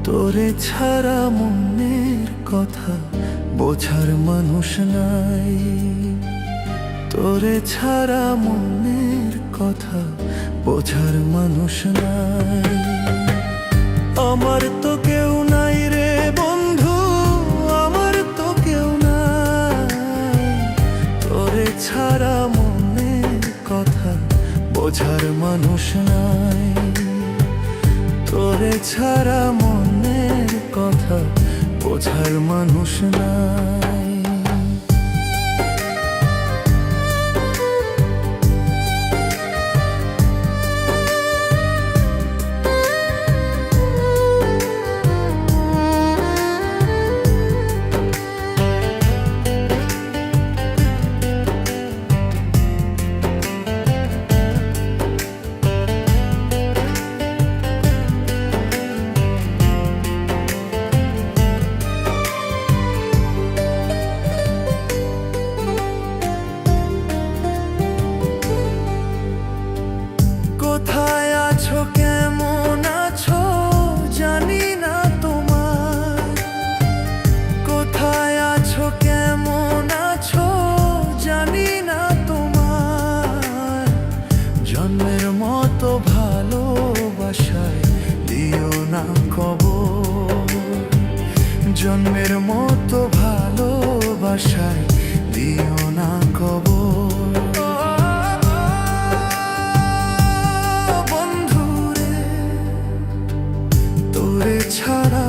তোরে ছাড়া মনের কথা বোঝার মানুষ নাই। তোরে ছাড়া মনের কথা বোঝার মানুষ নাই। আমার তো কেউ নাই রে বন্ধু, আমার তো কেউ নাই। তোরে ছাড়া মনের কথা বোঝার মানুষ নাই। তোরে ছাড়া মনের কথা বোঝার মানুষ নাই। কোথায় আছো, কেমন আছো জানি না তোমার। কোথায় আছো, কেমন আছো জানি না তোমার। জন্মের মতো ভালোবাসায় দিও না কবর। জন্মের মতো ভালোবাসায় দিও না কবর। তোরে ছাড়া